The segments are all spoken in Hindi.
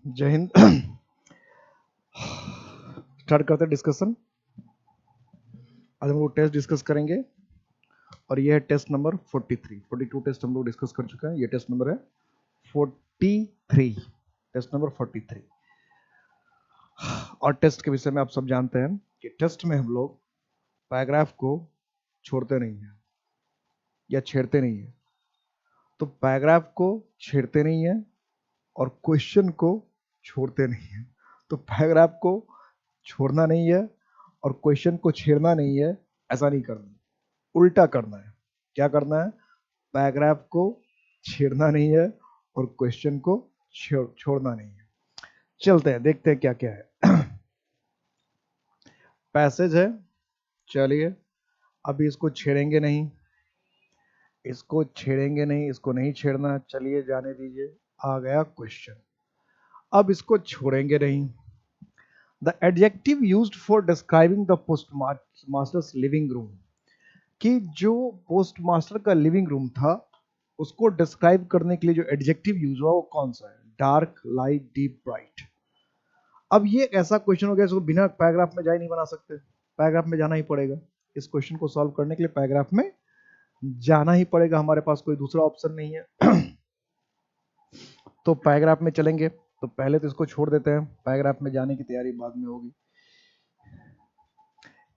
जय हिंद। स्टार्ट करते हैं डिस्कशन। आज हम लोग टेस्ट डिस्कस करेंगे और ये है टेस्ट नंबर 43। 42 टेस्ट हम लोग डिस्कस कर चुके हैं, ये टेस्ट नंबर है 43। Test number 43। और टेस्ट के विषय में आप सब जानते हैं कि टेस्ट में हम लोग पैराग्राफ को छोड़ते नहीं है या छेड़ते नहीं है। तो पैराग्राफ को छेड़ते नहीं है और क्वेश्चन को छोड़ते नहीं है। तो पैराग्राफ को छोड़ना नहीं है और क्वेश्चन को छेड़ना नहीं है, ऐसा नहीं करना, उल्टा करना है। क्या करना है? पैराग्राफ को छेड़ना नहीं है और क्वेश्चन को छोड़ना नहीं है। चलते हैं, देखते हैं क्या क्या है। पैसेज है, चलिए अभी इसको छेड़ेंगे नहीं, इसको छेड़ेंगे नहीं, इसको नहीं छेड़ना, चलिए जाने दीजिए। आ गया क्वेश्चन, अब इसको छोड़ेंगे नहीं। The adjective used for describing the postmasters living room, कि जो पोस्टमास्टर का लिविंग रूम था उसको डिस्क्राइब करने के लिए जो एडजेक्टिव यूज हुआ वो कौन सा है? Dark, light, deep, bright. अब ये ऐसा क्वेश्चन हो गया इसको बिना पैराग्राफ में जाए नहीं बना सकते, पैराग्राफ में जाना ही पड़ेगा। इस क्वेश्चन को सॉल्व करने के लिए पैराग्राफ में जाना ही पड़ेगा, हमारे पास कोई दूसरा ऑप्शन नहीं है। तो पैराग्राफ में चलेंगे, तो पहले तो इसको छोड़ देते हैं, पैराग्राफ में जाने की तैयारी बाद में होगी।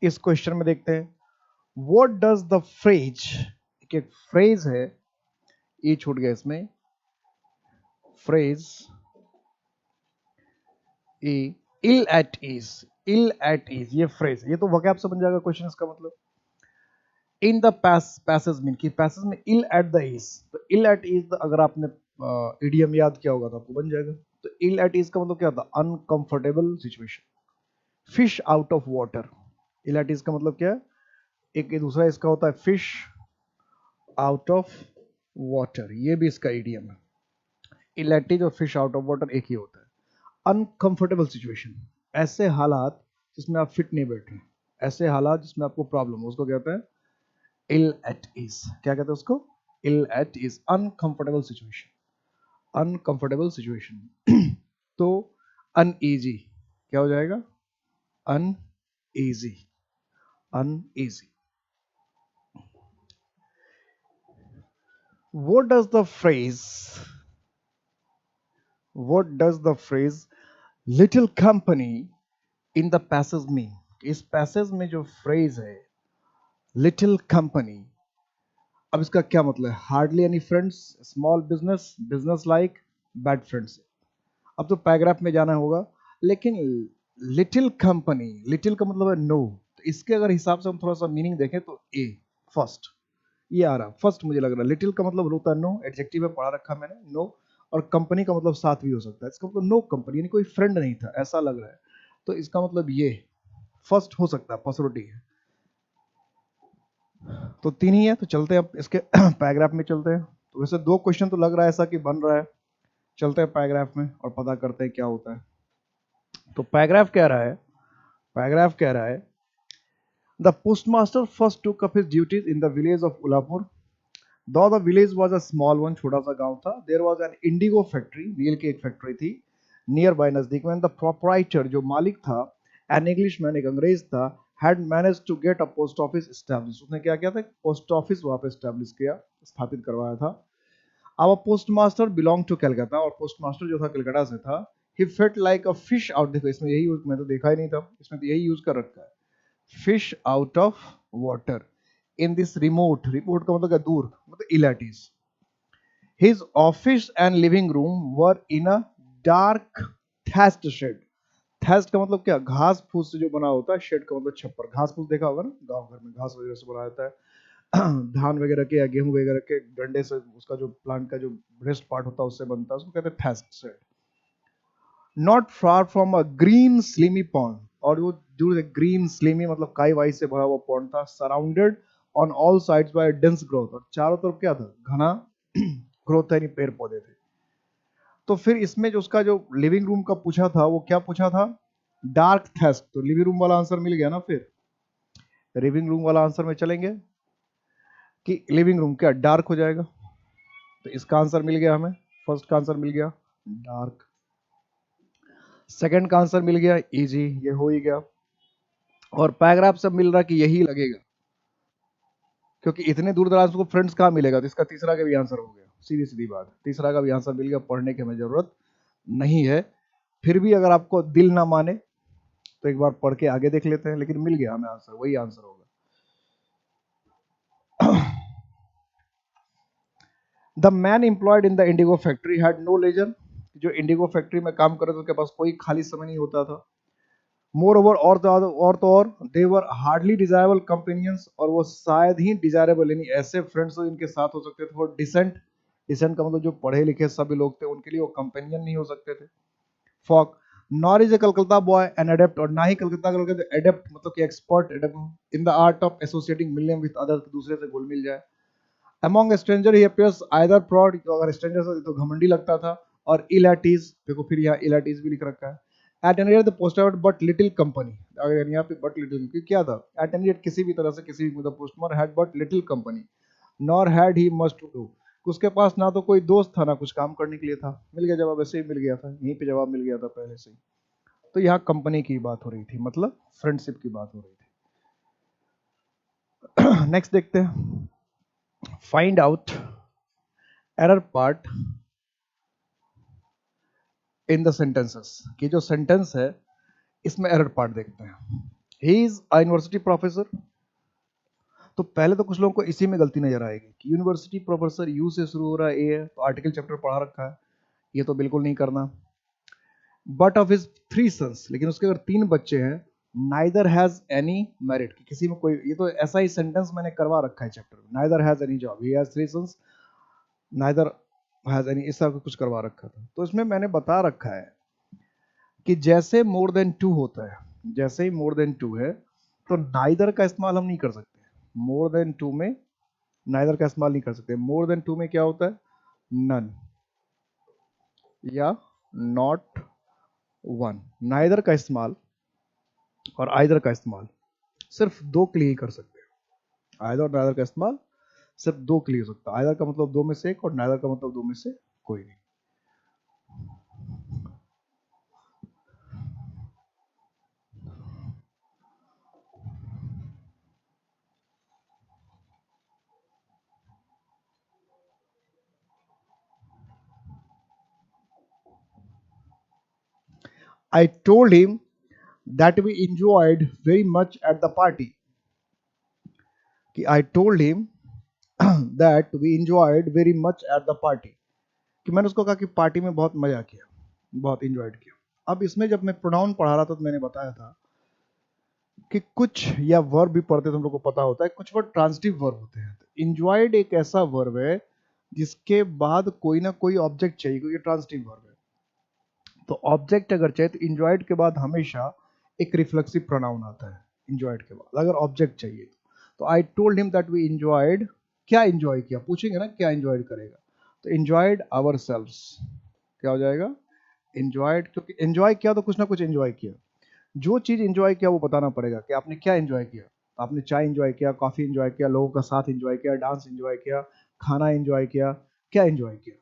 इस क्वेश्चन में देखते हैं, व्हाट डज द फ्रेज, एक फ्रेज है, ये छूट गया इसमें, phrase ill at ease, ill at ease, ये फ्रेज, ये तो वोकैब से बन जाएगा क्वेश्चन। इसका मतलब इन द पैसेज मीन, कि पैसेज में इल एट द इज, तो इल एट इज अगर आपने इडियम याद किया होगा तो आपको बन जाएगा। तो इल एट इज का मतलब क्या होता है? Uncomfortable situation. Fish out of water, ill at ease का मतलब क्या है? एक दूसरा इसका होता है फिश आउट ऑफ वाटर, ये भी इसका इडियम है। इल एट इज और फिश आउट ऑफ वाटर एक ही होता है। अनकंफर्टेबल सिचुएशन, ऐसे हालात जिसमें आप फिट नहीं बैठ रहे, ऐसे हालात जिसमें आपको प्रॉब्लम हो, उसको कहते हैं इल एट इज। क्या कहते हैं उसको? Ill at ease, uncomfortable situation, uncomfortable situation. तो अनईजी क्या हो जाएगा? Uneasy, uneasy. What does the phrase, what does the phrase little company in the passage mean? इस पैसेज में जो फ्रेज है लिटिल कंपनी, अब इसका क्या मतलब है? Hardly any friends, small business, business like, bad friends. अब तो पैराग्राफ में जाना होगा, लेकिन लिटिल कंपनी, लिटिल का मतलब है नो, तो इसके अगर हिसाब से हम थोड़ा सा मीनिंग देखें तो ए फर्स्ट, ये आ रहा फर्स्ट मुझे लग रहा है। लिटिल का मतलब होता है नो, एडजेक्टिव है, पढ़ा रखा मैंने, नो। और कंपनी का मतलब साथ भी हो सकता है, इसका मतलब नो कंपनी, यानी कोई फ्रेंड नहीं था ऐसा लग रहा है। तो इसका मतलब ये फर्स्ट हो सकता है, पॉसिबिलिटी है। तो तीन ही है, तो चलते हैं अब इसके पैराग्राफ में चलते हैं। तो वैसे दो क्वेश्चन तो लग रहा है ऐसा कि बन रहा है, चलते हैं पैराग्राफ में और पता करते हैं क्या होता है। तो पैराग्राफ कह रहा है, पैराग्राफ कह रहा है, the postmaster first took up his duties in the village of Ulapur. Though the village was a small one, छोटा सा गांव था। There was an indigo factory, नील की एक फैक्ट्री थी, नियर बाय, नजदीक में। द प्रोपराइटर, जो मालिक था, एन इंग्लिशमैन, एक अंग्रेज था, had manage to get a post office establish, उसने क्या किया था? पोस्ट ऑफिस वहां पे एस्टैब्लिश किया, स्थापित करवाया था। अब post master belong to Calcutta, और पोस्ट मास्टर जो था कलकत्ता से था। He felt like a fish out, देखो इसमें यही यूज, मैं तो देखा ही नहीं था, इसमें तो यही यूज कर रखा है, fish out of water in this remote, remote का मतलब क्या? दूर, मतलब इलाटीज। His office and living room were in a dark thatched shed. Thatched का मतलब क्या? घास फूस से जो बना होता है, शेड का मतलब छप्पर। घास फूस देखा होगा ना, गांव घर में घास वगैरह से बना जाता है। धान वगैरह के या गेहूं वगैरह के डंडे से, उसका जो प्लांट का जो ब्रेस्ट पार्ट होता है उससे बनता है, उसको कहते हैं thatched shed. Not far from a green slimy pond, और वो दूर से ग्रीन स्लिमी मतलब काई वाई से भरा हुआ पॉन्ड था। Surrounded on all sides by dense growth, और चारों तरफ क्या था? घना ग्रोथ, यानी पेड़ पौधे थे। तो फिर इसमें जो उसका जो लिविंग रूम का पूछा था, वो क्या पूछा था? Dark test. तो लिविंग रूम वाला आंसर मिल गया ना, फिर लिविंग रूम वाला आंसर में चलेंगे कि लिविंग रूम क्या डार्क हो जाएगा। तो इसका आंसर मिल गया हमें, फर्स्ट का आंसर मिल गया डार्क। सेकंड का आंसर मिल गया, इजी, ये हो ही गया। और पैराग्राफ से मिल रहा कि यही लगेगा, क्योंकि इतने दूर दराज को फ्रेंड्स कहाँ मिलेगा, तो इसका तीसरा का भी आंसर हो गया, सीधी सीधी बात, तीसरा का भी आंसर मिल गया, पढ़ने की हमें जरूरत नहीं है। फिर भी अगर आपको दिल ना माने तो एक बार पढ़ के आगे देख लेते हैं, लेकिन मिल गया हमें आंसर, वही आंसर होगा। The man employed in the indigo factory had no leisure, जो इंडिगो फैक्ट्री में काम कर रहे थे उसके पास कोई खाली समय नहीं होता था। मोर ओवर, और दे वर हार्डली डिजायरेबल कंपेनियंस, और वो शायद ही डिजायरेबल यानी ऐसे फ्रेंड्स जिनके साथ हो सकते थे वो डिसेंट, डिसेंट का मतलब जो पढ़े लिखे सभी लोग थे उनके लिए वो कंपेनियन नहीं हो सकते थे। Folk, nor is a Calcutta boy an adept, और ना ही कलकत्ता का लोग एडेप्ट मतलब कि expert in the art of associating मिलियम विद अदर, दूसरे से घुल मिल जाए। Among stranger he appears either proud, अगर स्ट्रेंजर से तो घमंडी लगता था, और इल एट ईज, देखो फिर यहाँ इल एट ईज भी लिख रखा है। At any rate the post out but little company, अगर यहाँ पे बट लिटिल क्योंकि क्या था, एट एनी रेट किसी भी तरह से किसी भी postmaster had but little company, nor had he much to do, उसके पास ना तो कोई दोस्त था ना कुछ काम करने के लिए था। मिल गया जवाब, ऐसे ही मिल गया था, यहीं पे जवाब मिल गया था पहले से ही। तो यहाँ कंपनी की बात हो रही थी, मतलब फ्रेंडशिप की बात हो रही थी। नेक्स्ट देखते हैं, find out error part in the sentences, कि जो सेंटेंस है इसमें एरर पार्ट देखते हैं। He is a university professor, तो पहले तो कुछ लोगों को इसी में गलती नजर आएगी कि यूनिवर्सिटी प्रोफेसर यू से शुरू हो रहा है, ए है तो आर्टिकल चैप्टर पढ़ा रखा है, ये तो बिल्कुल नहीं करना। But of his three sons, लेकिन उसके अगर तीन बच्चे हैं, नाइदर हैज एनी मेरिट, कि किसी में कोई, ये तो ऐसा ही सेंटेंस मैंने करवा रखा है चैप्टर में, neither has any job, he has three sons, neither has any, इस तरह का कुछ करवा रखा था। तो इसमें मैंने बता रखा है कि जैसे मोर देन टू होता है, जैसे ही मोर देन टू है तो नाइदर का इस्तेमाल हम नहीं कर सकते। मोर देन टू में नाइदर का इस्तेमाल नहीं कर सकते। मोर देन टू में क्या होता है, नन या नॉट वन। नाइदर का इस्तेमाल और आइदर का इस्तेमाल सिर्फ दो के लिए ही कर सकते हैं। आइदर और नाइदर का इस्तेमाल सिर्फ दो के लिए हो सकता है। आइदर का मतलब दो में से एक और नाइदर का मतलब दो में से कोई नहीं। I told him that we enjoyed very much at the party, कि I told him that we enjoyed very much at the party, कि मैंने उसको कहा कि पार्टी में बहुत मजा किया, बहुत इंजॉयड किया। अब इसमें जब मैं प्रोनाउन पढ़ा रहा था तो मैंने बताया था कि कुछ या वर्ब भी पढ़ते तुम लोग को पता होता है, कुछ वर्ड ट्रांजिटिव वर्ब होते हैं। तो इंजॉयड एक ऐसा वर्ब है जिसके बाद कोई ना कोई ऑब्जेक्ट चाहिए, क्योंकि ट्रांजिटिव वर्ब है। तो ऑब्जेक्ट अगर चाहिए तो इंजॉयड के बाद हमेशा एक रिफ्लेक्सिव प्रोनाउन आता है इंजॉयड के बाद, अगर ऑब्जेक्ट चाहिए। तो I told him that we enjoyed, क्या इंजॉय किया पूछेंगे ना, क्या इंजॉयड करेगा, तो इंजॉयड आवर सेल्व्स, क्या हो जाएगा, इंजॉयड, क्योंकि एंजॉय किया तो कुछ ना कुछ एंजॉय किया। जो चीज एंजॉय किया वो बताना पड़ेगा कि आपने क्या एंजॉय किया। आपने चाय एंजॉय किया, कॉफी एंजॉय किया, लोगों का साथ एंजॉय किया, डांस एंजॉय किया, खाना एंजॉय किया, क्या एंजॉय किया।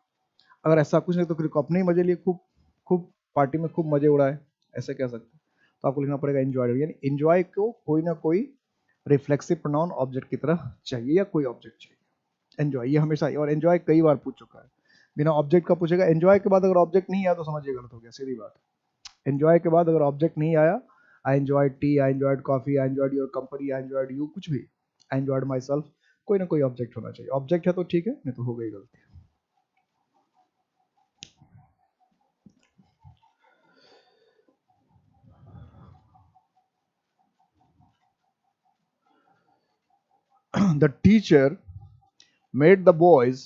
अगर ऐसा कुछ नहीं तो फिर अपने ही मजे लिए, खूब खूब पार्टी में खूब मजे उड़ाए, ऐसे कह सकते हैं। तो आपको लिखना पड़ेगा एंजॉय, यानी एंजॉय को कोई ना कोई रिफ्लेक्सिव प्रोनाउन ऑब्जेक्ट की तरह चाहिए या कोई ऑब्जेक्ट चाहिए। एंजॉय ये हमेशा, और एंजॉय कई बार पूछ चुका है, बिना ऑब्जेक्ट का पूछेगा। एंजॉय के बाद अगर ऑब्जेक्ट नहीं आया तो समझिए गलत हो गया, सीधी बात। एंजॉय के बाद अगर ऑब्जेक्ट नहीं आया, I enjoyed T, I enjoyed coffee, I enjoyed your company, I enjoyed you, कुछ भी, आई एंजॉयड माई सेल्फ, कोई ना कोई ऑब्जेक्ट होना चाहिए। ऑब्जेक्ट है तो ठीक है, नहीं तो हो गई गलती। The teacher made the boys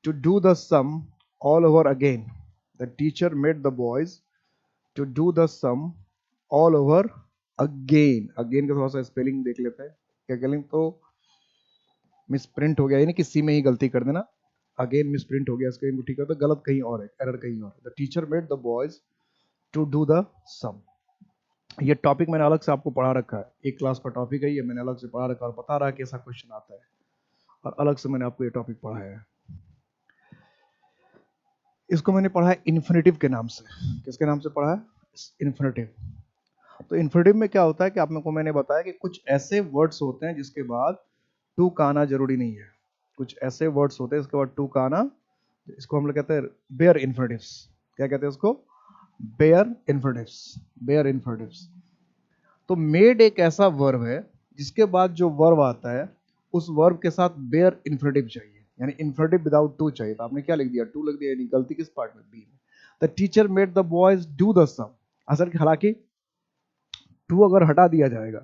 to do the sum all over again. The teacher made the boys to do the sum all over again. Again का थोड़ा सा स्पेलिंग देख लेते हैं, क्या करें, तो मिसप्रिंट हो गया, यानी कि सी में ही गलती कर देना। अगेन मिसप्रिंट हो गया, इसका ठीक है, तो गलत कहीं और है, एरर कहीं और है। The teacher made the boys to do the sum. ये टॉपिक मैंने अलग से आपको पढ़ा रखा है, एक क्लास का टॉपिक है ये, मैंने अलग से पढ़ा रखा है और बता रहा है कि ऐसा क्वेश्चन आता है, और अलग से मैंने आपको ये टॉपिक पढ़ाया है। इसको मैंने पढ़ा है इन्फिनेटिव के नाम से। किसके नाम से पढ़ा है, इन्फिनेटिव। तो इन्फिनेटिव में क्या होता है कि आप को मैंने बताया कि कुछ ऐसे वर्ड्स होते हैं जिसके बाद टू का आना जरूरी नहीं है। कुछ ऐसे वर्ड्स होते हैं इसके बाद टू का आना, इसको हम लोग कहते हैं बेयर इन्फिनेटिव्स। क्या कहते हैं उसको? Bare infinitives. Bare infinitives. तो मेड एक ऐसा वर्ब है जिसके बाद जो वर्ब आता है उस वर्ब के साथ बेयर इन्फिनेटिव चाहिए, यानी इन्फिनेटिव विदाउट टू चाहिए। तो आपने क्या लिख दिया? टू लिख दिया, यानी गलती किस पार्ट में? बी में। The teacher made the boys do the sum. असल हालांकि टू अगर हटा दिया जाएगा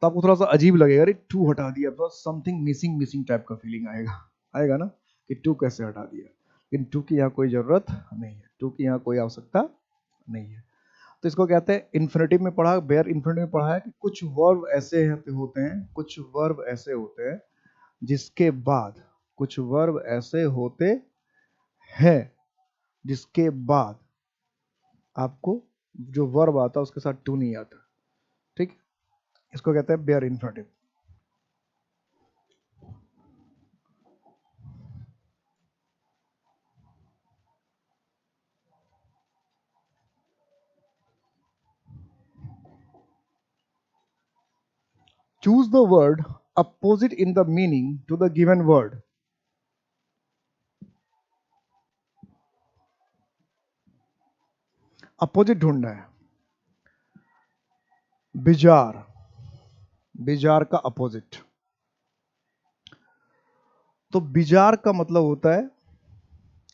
तो आपको थोड़ा सा अजीब लगेगा, अरे टू हटा दिया तो समथिंग मिसिंग मिसिंग टाइप का फीलिंग आएगा। आएगा ना कि टू कैसे हटा दिया, लेकिन टू की यहाँ कोई जरूरत नहीं है, टू की यहाँ कोई आवश्यकता नहीं है। तो इसको कहते हैं इन्फिनेटिव में पढ़ा, बेयर इन्फिनेटिव में पढ़ा है कि कुछ वर्ब ऐसे होते हैं, कुछ वर्ब ऐसे होते हैं जिसके बाद, कुछ वर्ब ऐसे होते हैं जिसके बाद आपको जो वर्ब आता है उसके साथ टू नहीं आता। ठीक, इसको कहते हैं bare infinitive. Choose the word opposite in the meaning to the given word. Opposite ढूंढना है। बिजार, बिजार का अपोजिट। तो बिजार का मतलब होता है,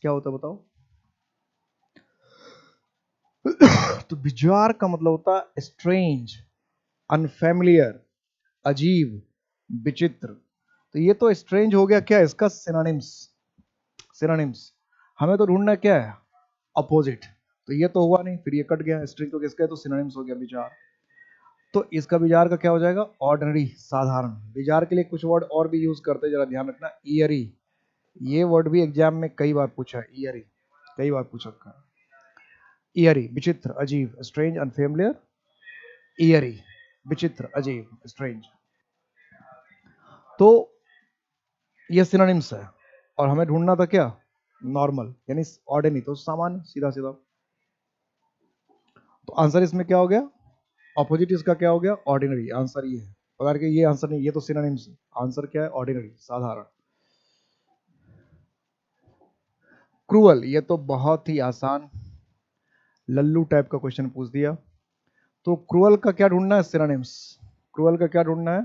क्या होता है बताओ? तो बिजार का मतलब होता है स्ट्रेंज, अनफेमिलियर, अजीब, विचित्र। तो ये तो स्ट्रेंज हो गया, क्या इसका सिनोनिम्स? सिनोनिम्स हमें तो ढूंढना क्या है? अपोजिट। तो ये तो हुआ नहीं, फिर ये कट गया, स्ट्रिंग तो किसका है? तो सिनोनिम्स हो गया बिजार। तो इसका बिजार का क्या हो जाएगा? ऑर्डिनरी, साधारण। बिजार के लिए कुछ वर्ड और भी यूज करते हैं, जरा ध्यान रखना। ईयरी, ये वर्ड भी एग्जाम में कई बार पूछा है। ईयरी कई बार पूछा है। ईयरी विचित्र, अजीब, स्ट्रेंज, अनफेमिलियर। ईयरी विचित्र, अजीब, स्ट्रेंज। तो ये सिनोनिम्स है और हमें ढूंढना था क्या? नॉर्मल, यानी ऑर्डिनरी, तो सामान्य, सीधा सीधा। तो आंसर इसमें क्या हो गया? ऑपोजिट इसका क्या हो गया? ऑर्डिनरी। आंसर ये है। अगर के ये आंसर नहीं, ये तो सिनोनिम्स है। आंसर क्या है? ऑर्डिनरी, साधारण। क्रूअल, ये तो बहुत ही आसान लल्लू टाइप का क्वेश्चन पूछ दिया। तो क्रूअल का क्या ढूंढना है? सिनोनिम्स। क्रूअल का क्या ढूंढना है?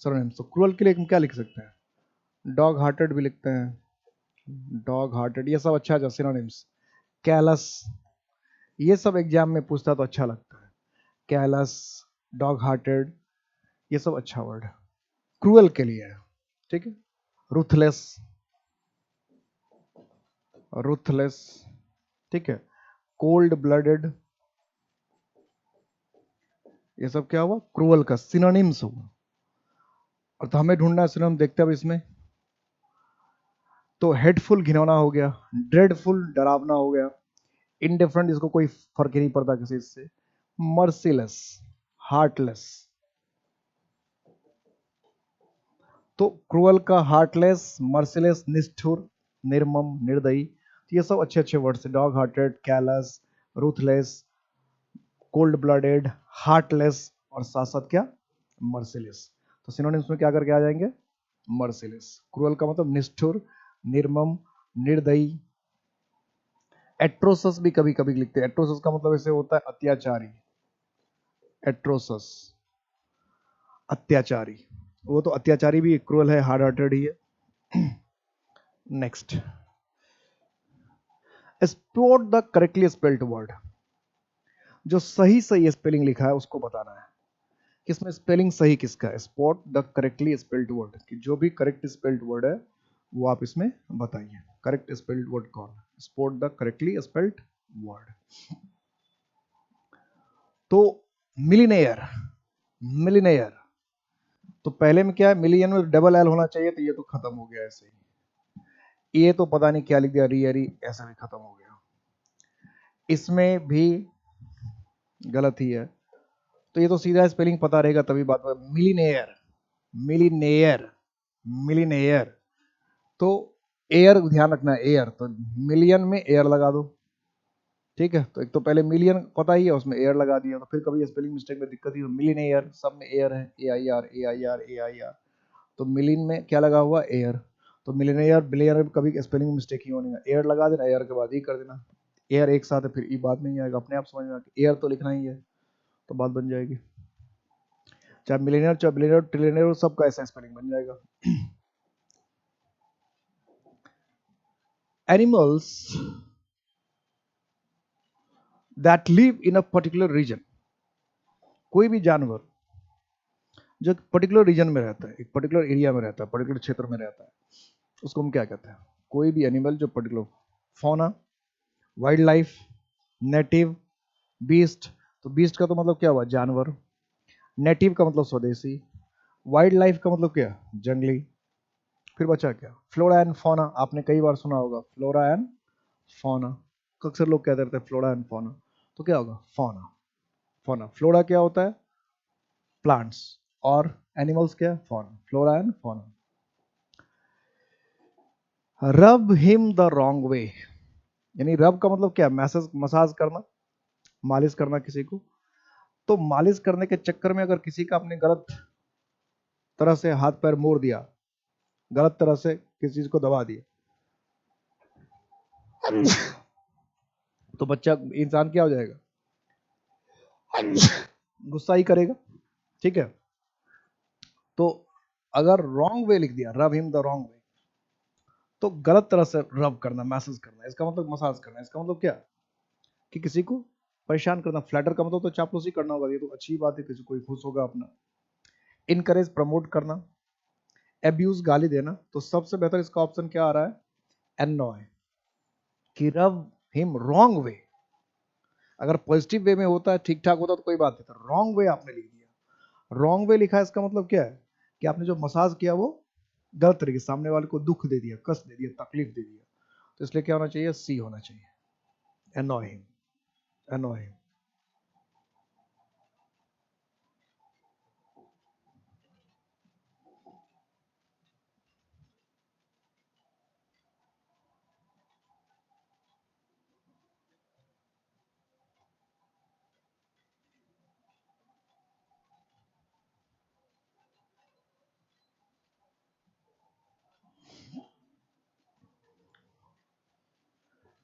सिनोनिम्स। तो क्रूअल के लिए हम क्या लिख सकते हैं? डॉग हार्टेड भी लिखते हैं, डॉग हार्टेड, ये सब अच्छा है सिनोनिम्स। कैलस, ये सब एग्जाम में पूछता तो अच्छा लगता है। कैलस, डॉग हार्टेड, ये सब अच्छा वर्ड है क्रूअल के लिए है। ठीक है। रुथलेस, रुथलेस, ठीक है। कोल्ड ब्लडेड, ये सब क्या हुआ? क्रूअल का सिनोनिम्स हुआ। और तो हमें ढूंढना है सिनोनिम, देखते हैं अब इसमें। तो हेडफुल घिनौना हो गया, ड्रेडफुल डरावना हो गया, इनडिफरेंट इसको कोई फर्क ही नहीं पड़ता किसी से, मर्सीलेस, हार्टलेस। तो क्रूअल का हार्टलेस, मर्सीलेस, निष्ठुर, निर्मम, निर्दयी, तो ये सब अच्छे अच्छे वर्ड्स है। Dog hearted, callus, ruthless, cold blooded, heartless, और साथ साथ क्या? मर्सीलेस। तो सिनोनिम्स में क्या करके आ जाएंगे? मर्सीलेस। क्रूअल का मतलब निष्ठुर, निर्मम, निर्दयी। एट्रोसस भी कभी कभी लिखते हैं। एट्रोसस का मतलब ऐसे होता है अत्याचारी। एट्रोसस, अत्याचारी। वो तो अत्याचारी भी क्रूअल है, हार्ड हार्टेड ही है। Next, sport the correctly spelled word. जो सही सही स्पेलिंग लिखा है उसको बताना है। किसमें स्पेलिंग सही किसका है? Spot the correctly spelled word, कि जो भी करेक्ट स्पेल्ड वर्ड है वो आप इसमें बताइए। करेक्ट स्पेल्ड वर्ड कौन है? Spot the correctly spelled word. तो मिलीनेयर, मिलीनेयर, तो पहले में क्या है? मिलियन में डबल एल होना चाहिए, तो ये तो खत्म हो गया ऐसे ही। ये तो पता नहीं क्या लिख दिया, रियरी, ऐसा भी खत्म हो गया। इसमें भी गलत ही है। तो ये तो सीधा स्पेलिंग पता रहेगा तभी बात होगा। मिलीनेयर, मिलीनेयर, मिलीनेयर। तो एयर ध्यान रखना है, एयर तो मिलियन में एयर लगा दो। ठीक है, तो एक तो पहले मिलियन पता ही है, उसमें एयर लगा दिया, तो फिर कभी स्पेलिंग मिस्टेक में दिक्कत ही, मिलियन एयर, सब में एयर है, A I R A I R A I R, तो मिलियन में क्या लगा हुआ, एयर, तो मिलियनेयर बिलियनर में कभी स्पेलिंग मिस्टेक ही होनी है, एयर लगा देना, एयर के बाद ही कर देना, एयर एक साथ है, फिर ई बात नहीं आएगा, अपने आप समझ में आएगा, एयर तो लिखना ही है, तो बात बन जाएगी, चाहे मिलियनर चाहे बिलियनर ट्रिलियनर सबका ऐसा स्पेलिंग बन जाएगा। Animals that live in a particular region, कोई भी जानवर जो पर्टिकुलर रीजन में रहता है, एक पर्टिकुलर एरिया में रहता है, पर्टिकुलर क्षेत्र में रहता है, उसको हम क्या कहते हैं, कोई भी एनिमल जो particular, fauna, wild life, native, beast, तो बीस्ट का तो मतलब क्या हुआ, जानवर, नेटिव का मतलब स्वदेशी, वाइल्ड लाइफ का मतलब क्या, जंगली, फिर बचा क्या, फ्लोरा एंड फौना, आपने कई बार सुना होगा फ्लोरा एंड फौना, अक्सर लोग कहते रहते हैं फ्लोरा एंड फौना, तो क्या होगा, फौना, फौना, फ्लोरा क्या होता है, प्लांट्स, और एनिमल्स क्या, फौना, फ्लोरा एंड फौना। रब हिम द रॉन्ग वे, यानी रब का मतलब क्या, मैसेज, मसाज करना, मालिश करना किसी को, तो मालिश करने के चक्कर में अगर किसी का अपने गलत तरह से हाथ पैर मोड़ दिया, गलत तरह से किसी चीज को दबा दिया, तो बच्चा, इंसान क्या हो जाएगा, गुस्सा ही करेगा, ठीक है, तो अगर रॉन्ग वे लिख दिया, रब हिम द रॉन्ग वे, तो गलत तरह से रब करना, मैसेज करना, इसका मतलब मसाज करना, इसका मतलब क्या, कि किसी को परेशान करना, फ्लैटर का मतलब तो चापलूसी करना होगा, ये तो अच्छी बात है, किसी कोई खुश होगा अपना, इनकरेज प्रमोट करना, एब्यूज गाली देना, तो सबसे बेहतर इसका ऑप्शन क्या आ रहा है, एनॉय, कि रब हिम रॉन्ग वे, अगर पॉजिटिव वे में होता है, ठीक ठाक होता तो कोई बात नहीं था, रॉन्ग वे आपने लिख दिया, रॉन्ग वे लिखा है, इसका मतलब क्या है, कि आपने जो मसाज किया वो गलत तरीके, सामने वाले को दुख दे दिया, कष्ट दे दिया, तकलीफ दे दिया, तो इसलिए क्या होना चाहिए, सी होना चाहिए, annoy him, annoy him.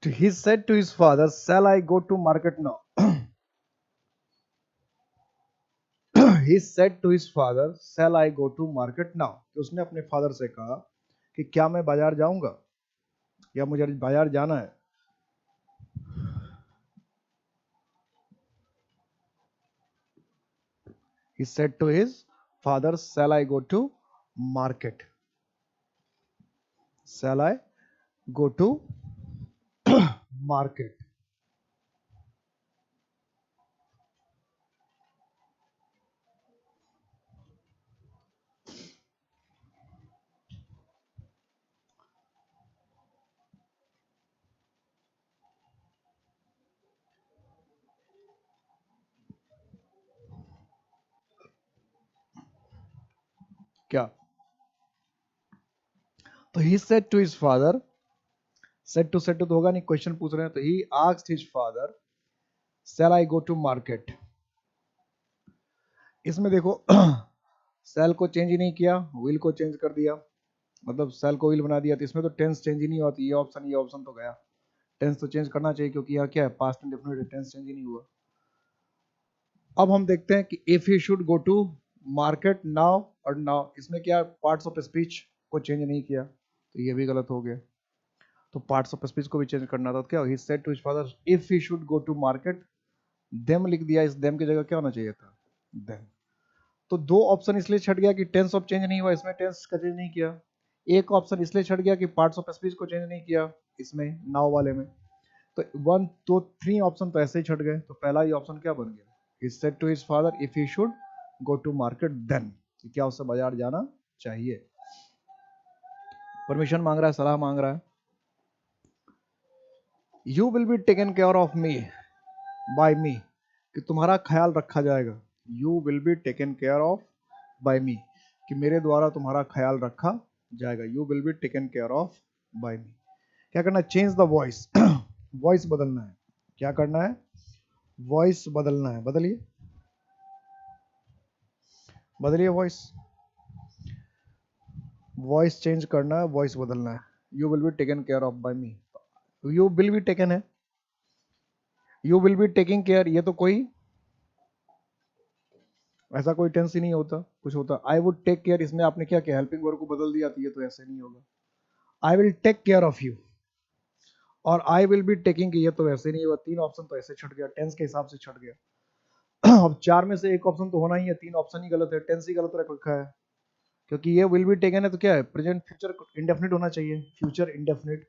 He said to his father, shall I go to market now? He said to his father, shall I go to market now? कि उसने अपने फादर से कहा कि क्या मैं बाजार जाऊंगा, या मुझे बाजार जाना है। He said to his father, shall I go to market? Shall I go to market? क्या, तो he said to his father, said to तो होगा नहीं, क्वेश्चन पूछ रहे हैं, तो he asked his father, shall I go to market? इसमें देखो सेल को चेंज ही नहीं किया, विल को चेंज कर दिया, मतलब सेल को विल बना दिया, तो इसमें तो टेंस चेंज ही नहीं होती, ये ऑप्शन तो गया, टेंस तो चेंज करना चाहिए, क्योंकि यहाँ क्या है, पास्ट इंडेफिनिट, टेंस चेंज ही नहीं हुआ। अब हम देखते हैं कि if he should go to market now और नाउ, इसमें क्या पार्ट्स ऑफ स्पीच को चेंज नहीं किया, तो ये भी गलत हो गया, तो पार्ट्स ऑफ स्पीच को भी चेंज करना था, तो क्या, he said to his father if he should go to market, देम लिख दिया, इस देम की जगह क्या होना चाहिए था, देम, तो दो ऑप्शन इसलिए छट गया कि टेंस ऑफ चेंज नहीं हुआ, इसमें टेंस का चेंज नहीं किया, एक ऑप्शन इसलिए छट गया कि पार्ट्स ऑफ स्पीच को चेंज नहीं किया, इसमें नाउ वाले में, तो वन तो थ्री ऑप्शन तो ऐसे ही छट गए, तो पहला ही ऑप्शन क्या बन गया, he said to his father if he should go to market then, कि क्या उससे बाजार जाना चाहिए, परमिशन मांग रहा है, सलाह मांग रहा है। You will be taken care of me by me, कि तुम्हारा ख्याल रखा जाएगा, You will be taken care of by me, कि मेरे द्वारा तुम्हारा ख्याल रखा जाएगा, You will be taken care of by me। क्या करना, चेंज द वॉइस, वॉइस बदलना है, क्या करना है? वॉइस बदलना है। बदलिए, बदलिए वॉइस, वॉइस चेंज करना है, वॉइस बदलना है। You will be taken care of by me. You will be taken है, you will be taking care, ये तो कोई ऐसा कोई टेंस ही नहीं होता, कुछ होता आई वुड टेक केयर, इसमें आपने क्या किया, हेल्पिंग वर्ब को बदल दिया, तो ये तो ऐसे नहीं होगा। I will take care of you और आई विल बी टेकिंग, ये तो ऐसे नहीं होगा। तीन ऑप्शन तो ऐसे छट गया, टेंस के हिसाब से छट गया। अब चार में से एक ऑप्शन तो होना ही है, तीन ऑप्शन ही गलत है, टेंस ही गलत रख रखा है। क्योंकि ये विल बी टेकन है तो क्या है, प्रेजेंट फ्यूचर इंडेफिनिट होना चाहिए, फ्यूचर इंडेफिनिट।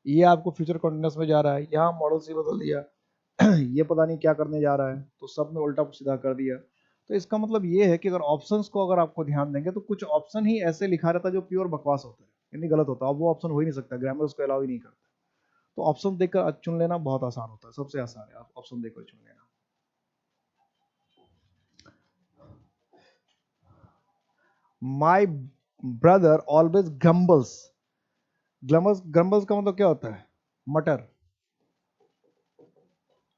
ये आपको फ्यूचर कॉन्टिन्यूअस में जा रहा है, यहाँ मॉडल से बदल दिया। ये पता नहीं क्या करने जा रहा है, तो सब में उल्टा सीधा कर दिया। तो इसका मतलब ये है कि अगर ऑप्शंस को अगर आपको ध्यान देंगे तो कुछ ऑप्शन ही ऐसे लिखा रहता है जो प्योर बकवास होता है, यानी गलत होता है। अब वो ऑप्शन हो ही नहीं सकता, ग्रामर उसको अलाउ ही नहीं करता। तो ऑप्शन देखकर चुन लेना बहुत आसान होता है, सबसे आसान है, आप ऑप्शन देखकर चुन लेना। माई ब्रदर ऑलवेज ग्रम्बल्स, ग्लम्बल्स, ग्रम्बल्स का मतलब क्या होता है, मटर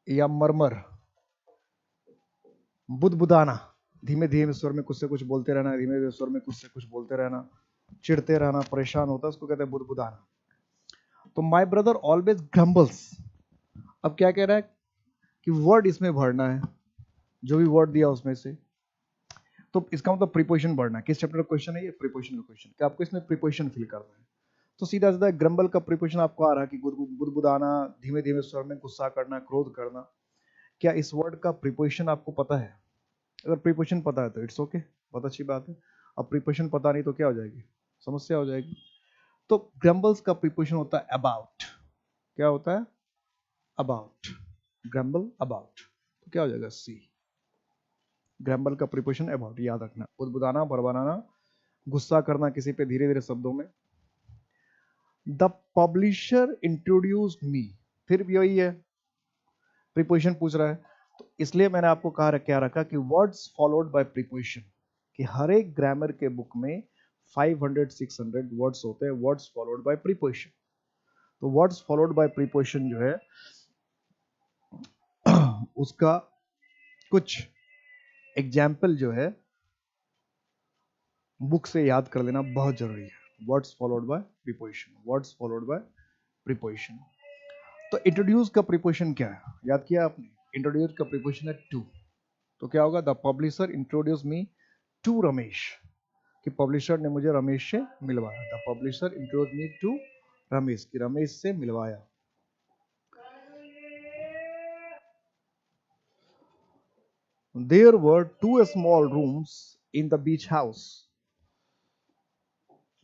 या मरमर, बुदबुदाना, धीमे धीमे स्वर में कुछ से कुछ बोलते रहना, धीमे धीमे स्वर में कुछ से कुछ बोलते रहना, चिढ़ते रहना, परेशान होता है, उसको कहते हैं बुदबुदाना। तो माई ब्रदर ऑलवेज ग्रम्बल्स, अब क्या कह रहा है कि वर्ड इसमें भरना है, जो भी वर्ड दिया उसमें से। तो इसका मतलब प्रीपोजिशन भरना है। किस चैप्टर का क्वेश्चन है ये, प्रीपोजिशन का क्वेश्चन, कि आपको इसमें प्रीपोजिशन फिल करना है। तो सीधा सीधा ग्रम्बल का प्रीपोजिशन आपको आ रहा है कि बुदबुदाना, धीमे धीमे स्वर में गुस्सा करना, क्रोध करना। क्या इस वर्ड का प्रीपोजिशन आपको पता है? अगर प्रीपोजिशन पता है तो इट्स ओके, बहुत अच्छी बात है। अब प्रीपोजिशन पता नहीं तो क्या हो जाएगी, समस्या हो जाएगी। तो ग्रम्बल्स का प्रीपोजिशन होता है अबाउट। क्या होता है? अबाउट, ग्रम्बल अबाउट, तो क्या हो जाएगा, सी। ग्रम्बल का प्रीपोजिशन अबाउट, याद रखना। बुदबुदाना, बड़बड़ाना, गुस्सा करना किसी पे धीरे धीरे शब्दों में। द पब्लिशर इंट्रोड्यूस्ड मी, फिर भी वही है, प्रीपोजिशन पूछ रहा है। तो इसलिए मैंने आपको कहा क्या रखा कि वर्ड्स फॉलोड बाय प्रीपोजिशन, कि हर एक ग्रामर के बुक में 500-600 वर्ड्स होते हैं, वर्ड्स फॉलोड बाय प्रीपोजिशन। तो वर्ड्स फॉलोड बाय प्रीपोजिशन जो है उसका कुछ एग्जाम्पल जो है बुक से याद कर लेना बहुत जरूरी है। Words followed by preposition, words followed by preposition. तो इंट्रोड्यूस का प्रीपोजिशन क्या है, याद किया आपने? इंट्रोड्यूस का प्रीपोजिशन है टू। तो क्या होगा, the publisher introduce me to Ramesh, कि पब्लिशर ने मुझे रमेश से मिलवाया। The publisher introduce me to Ramesh, कि रमेश से मिलवाया। There were two small rooms in the beach house.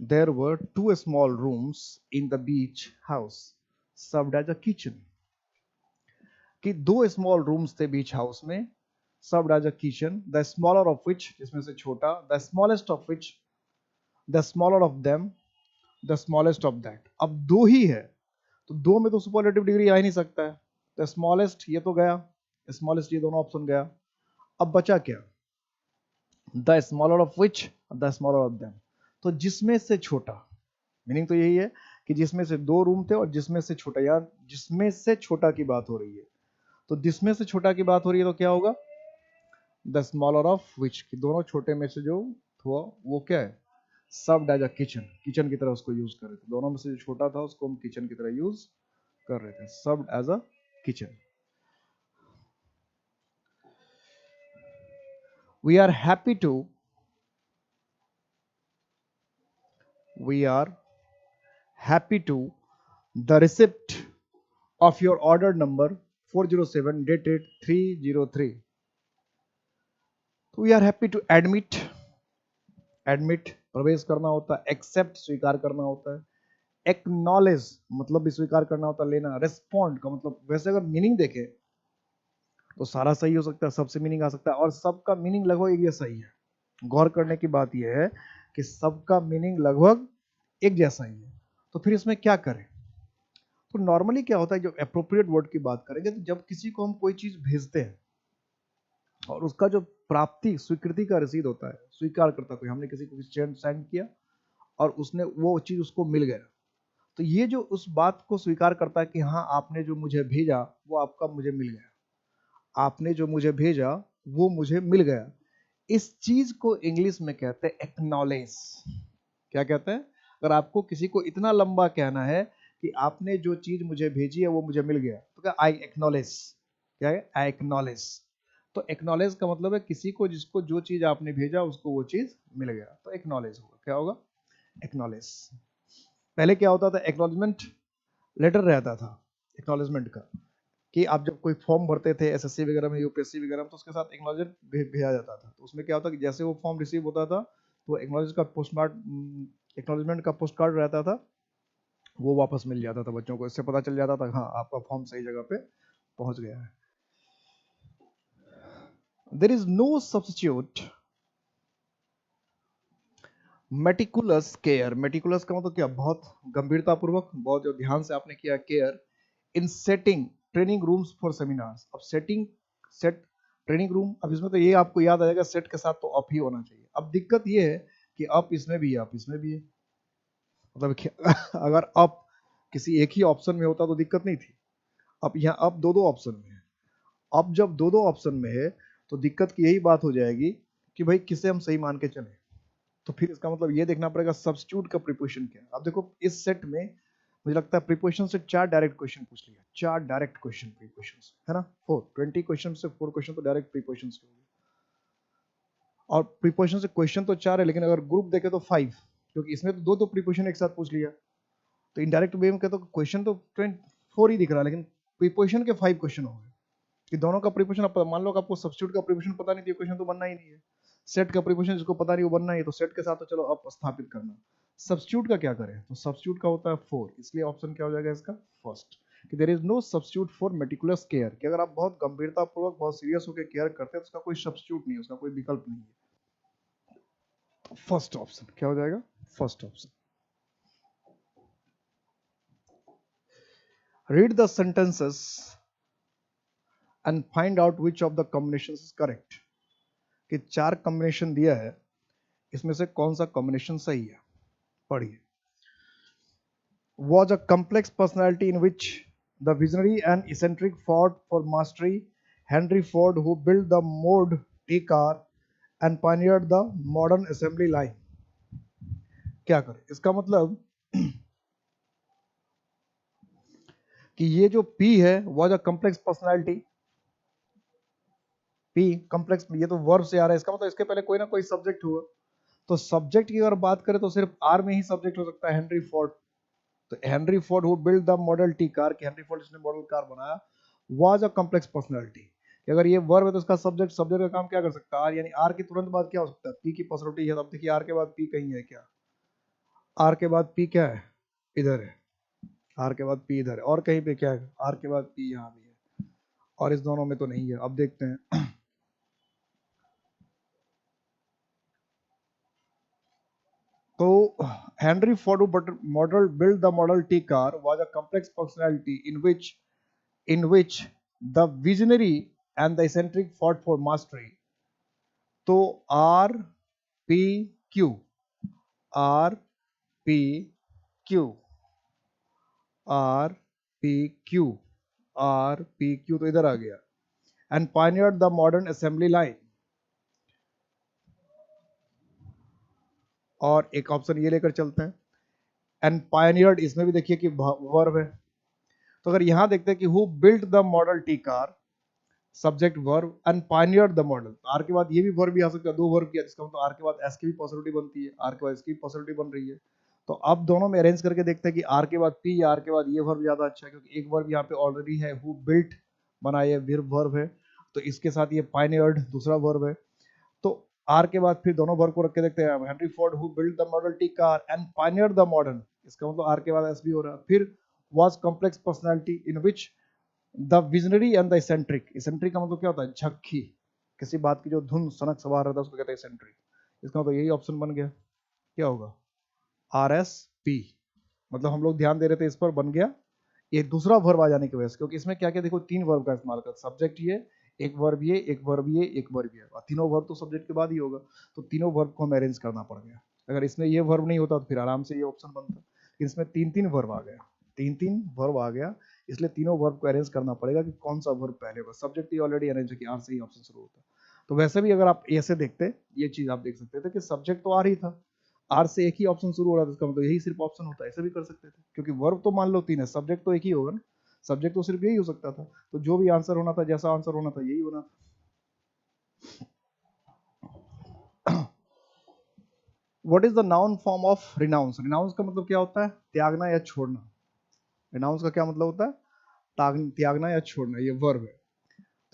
There were two small rooms in the beach house, served as a kitchen. कि दो स्मॉल रूम्स थे बीच हाउस में, served as a kitchen, the smaller of which, जिसमें से छोटा, the smallest of which, the smaller of them, the smallest of that। अब दो ही है तो दो में तो सुपरलेटिव डिग्री आ ही नहीं सकता है। द स्मॉलेस्ट ये तो गया, स्मॉलेस्ट ये दोनों ऑप्शन गया। अब बचा क्या, the smaller of which, the smaller of them. तो जिसमें से छोटा, मीनिंग तो यही है कि जिसमें से दो रूम थे और जिसमें से छोटा, या जिसमें से छोटा की बात हो रही है। तो जिसमें से छोटा की बात हो रही है तो क्या होगा, द स्मॉलर ऑफ विच, कि दोनों छोटे में से जो हुआ वो क्या है, served as a kitchen, kitchen की तरह उसको यूज कर रहे थे। दोनों में से जो छोटा था उसको हम किचन की तरह यूज कर रहे थे, served as a kitchen. We are happy to, we are happy to the receipt of your order number 407 dated 303। तो we are happy to admit, admit प्रवेश करना होता है, accept स्वीकार करना होता है, acknowledge मतलब भी स्वीकार करना होता है, लेना। respond का मतलब, वैसे अगर मीनिंग देखें तो सारा सही हो सकता है, सबसे मीनिंग आ सकता है, और सबका मीनिंग लगभग एक जैसा ही है। गौर करने की बात यह है कि सबका मीनिंग लगभग एक जैसा ही है। तो फिर इसमें क्या करें? तो नॉर्मली क्या होता है, जब अप्रोप्रिएट वर्ड की बात करेंगे तो जब किसी को हम कोई चीज भेजते हैं और उसका जो प्राप्ति, स्वीकृति का रसीद होता है, स्वीकार करता कोई, हमने किसी को सेंड किया और उसने वो चीज उसको मिल गया, तो ये जो उस बात को स्वीकार करता है कि हाँ आपने जो मुझे भेजा वो आपका मुझे मिल गया, आपने जो मुझे भेजा वो मुझे मिल गया, इस चीज को इंग्लिश में कहते हैं एक्नॉलेज। क्या कहते हैं? अगर आपको किसी को इतना लंबा कहना है कि आपने जो चीज मुझे भेजी है वो मुझे मिल गया, तो क्या आई एक्नॉलेज, क्या है आई एक्नॉलेज। तो एक्नॉलेज का मतलब है किसी को जिसको जो चीज आपने भेजा उसको वो चीज मिल गया, तो एक्नॉलेज होगा। क्या होगा? एक्नॉलेज। पहले क्या होता था? एक्नॉलेजमेंट लेटर रहता था एक्नॉलेजमेंट का, कि आप जब कोई फॉर्म भरते थे एसएससी वगैरह में, यूपीएससी वगैरह में, तो उसके साथ एक्नॉलेजमेंट भेजा जाता था। तो उसमें क्या होता कि जैसे वो फॉर्म रिसीव होता था तो एक्नॉलेज का पोस्ट कार्ड, एक्नॉलेजमेंट का पोस्ट कार्ड रहता था, वो वापस मिल जाता था बच्चों को। इससे पता चल जाता था हाँ आपका फॉर्म सही जगह पे पहुंच गया है। There is no substitute meticulous care. Meticulous का मतलब क्या? बहुत गंभीरता पूर्वक, बहुत जो ध्यान से आपने किया care, in setting training rooms for seminars. अब सेटिंग, सेट ट्रेनिंग रूम, अब इसमें तो ये आपको याद आ जाएगा सेट के साथ तो अप ही होना चाहिए। अब दिक्कत ये है कि अप इसमें भी है, अप इसमें भी है। मतलब अगर अप किसी एक ही ऑप्शन में होता तो दिक्कत नहीं थी। अब यहाँ अप दो दो ऑप्शन में है। अब जब दो दो ऑप्शन में है तो दिक्कत की यही बात हो जाएगी कि भाई किसे हम सही मान के चले। तो फिर इसका मतलब ये देखना पड़ेगा सब्स्टिट्यूट का प्रीपोजिशन क्या है। अब देखो इस सेट में मुझे लगता है प्रीपोजिशन से 4 डायरेक्ट क्वेश्चन पूछ लिया, 4 डायरेक्ट क्वेश्चन प्रीपोजिशन है ना, 20 क्वेश्चन से 4 क्वेश्चन तो डायरेक्ट प्रीपोजिशन से हो गए। और प्रीपोजिशन से क्वेश्चन तो 4 है, लेकिन अगर ग्रुप देखे तो 5, क्योंकि इसमें तो दो दो प्रीपोजिशन एक साथ पूछ लिया। तो इनडायरेक्ट वे में कहते तो क्वेश्चन तो 4 ही दिख रहा है, लेकिन प्रीपोजिशन के 5 क्वेश्चन हो गए कि दोनों का प्रीपोजिशन। मान लो आपको सब्स्टिट्यूट का प्रीपोजिशन पता नहीं, तो क्वेश्चन तो बनना ही नहीं है। सेट का प्रीपोजिशन जिसको पता नहीं वो बनना ही है, तो सेट के साथ तो चलो अब स्थापित करना। सब्स्टिट्यूट का क्या करें? तो सब्स्टिट्यूट का होता है 4, इसलिए ऑप्शन क्या हो जाएगा इसका? फर्स्ट, कि there is no substitute for meticulous care, कि अगर आप बहुत गंभीरता पूर्वक बहुत सीरियस होकर केयर करते हैं तो उसका कोई सब्स्टिट्यूट नहीं है, उसका कोई विकल्प नहीं है। फर्स्ट ऑप्शन क्या हो जाएगा? First option. Read the sentences and find out which of the combination is correct. कि 4 कॉम्बिनेशन दिया है, इसमें से कौन सा कॉम्बिनेशन सही है? पढ़िए। Was a complex personality in which the visionary and eccentric fought for mastery. Henry Ford, who built the Model T car and pioneered the modern assembly line. क्या करें? इसका मतलब कि ये जो P है was a complex personality, P complex, ये तो वर्ब से आ रहा है, इसका मतलब इसके पहले कोई ना कोई सब्जेक्ट हुआ। तो सब्जेक्ट की अगर बात करें तो सिर्फ आर में ही सब्जेक्ट हो सकता है, हेनरी फोर्ड। तो Henry Ford who build the model T car, कि हेनरी फोर्ड जिसने मॉडल कार बनाया, वाज अ कॉम्प्लेक्स पर्सनालिटी। कि अगर ये वर्ब है तो इसका सब्जेक्ट, सब्जेक्ट का काम क्या कर सकता है? आर, यानी आर की तुरंत बाद क्या हो सकता है? पी की पर्सनालिटी है। अब देखिए आर के बाद पी कहीं है क्या? आर के बाद पी क्या है? इधर है। आर के बाद पी इधर है, और कहीं पे क्या है? आर के बाद पी यहाँ भी है, और इस दोनों में तो नहीं है। अब देखते हैं। तो Henry Ford model built the Model T car was a complex personality in which the visionary and the eccentric fought for mastery. तो R P Q, R P Q, R P Q, R P Q तो इधर आ गया। And pioneered the modern assembly line. और एक ऑप्शन ये लेकर चलते हैं, एंड पायनियर्ड, इसमें भी देखिए कि वर्ब है। तो अगर यहां देखते हैं कि who built the model T car, subject verb, and pioneered the model, R के बाद ये भी वर्ब भी आ सकता है, दो वर्ब किया, जिसका मतलब आर के बाद एस की भी पॉसिबिलिटी बनती है, आर के बाद इसकी पॉसिबिलिटी बन रही है। तो अब दोनों में अरेंज करके देखते हैं कि आर के बाद पी या आर के बाद ये वर्ब ज्यादा अच्छा है, क्योंकि एक वर्ब यहाँ पे ऑलरेडी है, हु बिल्ट बना, ये वर्ब है, तो इसके साथ ये पायनियर्ड दूसरा वर्ब है। तो आर के बाद फिर दोनों वर्ब को रख के देखते हैं, Henry Ford who built the model T car and pioneered the modern, इसका मतलब आर के बाद एस भी हो रहा है। फिर was complex personality in which the visionary and the eccentric, eccentric का मतलब क्या होता है? झक्की, किसी बात की जो धुन सनक सवार रहता है उसको कहते हैं इसेंट्रिक। इसका मतलब यही ऑप्शन बन गया। क्या होगा? R S P. मतलब हम लोग ध्यान दे रहे थे इस पर, बन गया ये दूसरा वर्ब आ जाने की वजह से, क्योंकि इसमें क्या क्या देखो 3 वर्ब का इस्तेमाल करता है, सब्जेक्ट ये, एक वर्ब ये, एक वर्ब ये, एक वर्ब ये, और तीनों वर्ब तो सब्जेक्ट के बाद ही होगा। तो तीनों वर्ब को हमें अरेंज करना पड़ गया। अगर इसमें ये वर्ब नहीं होता तो फिर आराम से ये ऑप्शन बनता। इसमें तीन तीन वर्ब आ गया, तीन तीन वर्ब आ गया, इसलिए तीनों वर्ब को अरेंज करना पड़ेगा कि कौन सा वर्ब पहले होगा। सब्जेक्ट ये ऑलरेडी अरेंज है कि आर से ही ऑप्शन शुरू होता है। तो वैसे भी अगर आप ऐसे देखते, ये चीज आप देख सकते थे कि सब्जेक्ट तो आर ही था, आर से एक ही ऑप्शन शुरू हो रहा था, इसका मतलब यही सिर्फ ऑप्शन होता है, ऐसे भी कर सकते थे, क्योंकि वर्ब तो मान लो तीन है, सब्जेक्ट तो एक ही होगा ना, सब्जेक्ट तो सिर्फ यही हो सकता था, तो जो भी आंसर होना था, जैसा आंसर होना था, यही होना था। What is the noun form of renounce? Renounce का मतलब क्या होता है? त्यागना या छोड़ना। रिनाउंस का क्या मतलब होता है? त्यागना या छोड़ना, ये वर्ब है।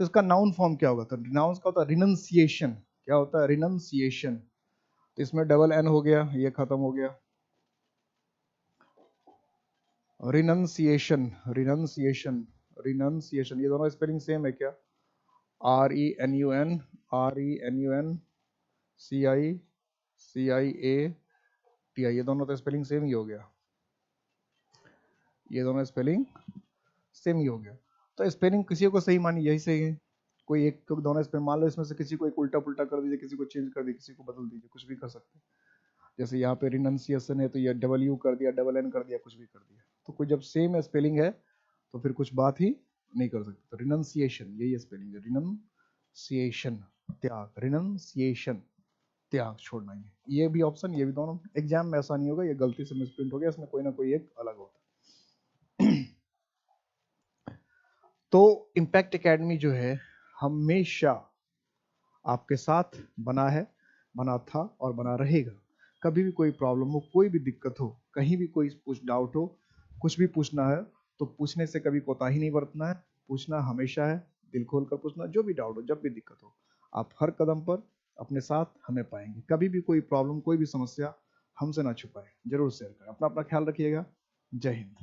तो इसका नाउन फॉर्म क्या होगा? तो रिनाउंस का होता है रिनंसिएशन। क्या होता है? रिनंसिएशन। तो इसमें डबल एन हो गया, ये खत्म हो गया। रिनंसिएशन, रिनंसिएशन, रिनंसिएशन, ये दोनों स्पेलिंग सेम है क्या? RENUN, RENUN, CIATI, ये दोनों तो स्पेलिंग सेम ही हो गया, ये दोनों स्पेलिंग सेम ही हो गया। तो स्पेलिंग किसी को सही मानी, यही सही है। कोई एक को दोनों स्पेलिंग मान लो, इसमें से किसी को एक उल्टा पुल्टा कर दीजिए, किसी को चेंज कर दीजिए, किसी को बदल दीजिए, कुछ भी कर सकते हैं। जैसे यहाँ पे रिनंसिएशन है तो ये डबल यू कर दिया, डबल एन कर दिया, कुछ भी कर दिया। तो कोई जब सेम स्पेलिंग है तो फिर कुछ बात ही नहीं कर सकते। तो रिनंसिएशन, यही स्पेलिंग है, रिनंसिएशन, त्याग, रिनंसिएशन, त्याग, छोड़ना। ये भी ऑप्शन, ये भी दोनों एग्जाम में ऐसा नहीं होगा, ये गलती से मिसप्रिंट हो गया, इसमें कोई ना कोई एक अलग होता है। तो इम्पैक्ट एकेडमी जो है हमेशा आपके साथ बना है, बना था और बना रहेगा। कभी भी कोई प्रॉब्लम हो, कोई भी दिक्कत हो, कहीं भी कोई कुछ डाउट हो, कुछ भी पूछना है तो पूछने से कभी कोताही नहीं बरतना है, पूछना हमेशा है, दिल खोल कर पूछना, जो भी डाउट हो, जब भी दिक्कत हो, आप हर कदम पर अपने साथ हमें पाएंगे। कभी भी कोई प्रॉब्लम, कोई भी समस्या हमसे ना छुपाए, जरूर शेयर करें। अपना अपना ख्याल रखिएगा। जय हिंद।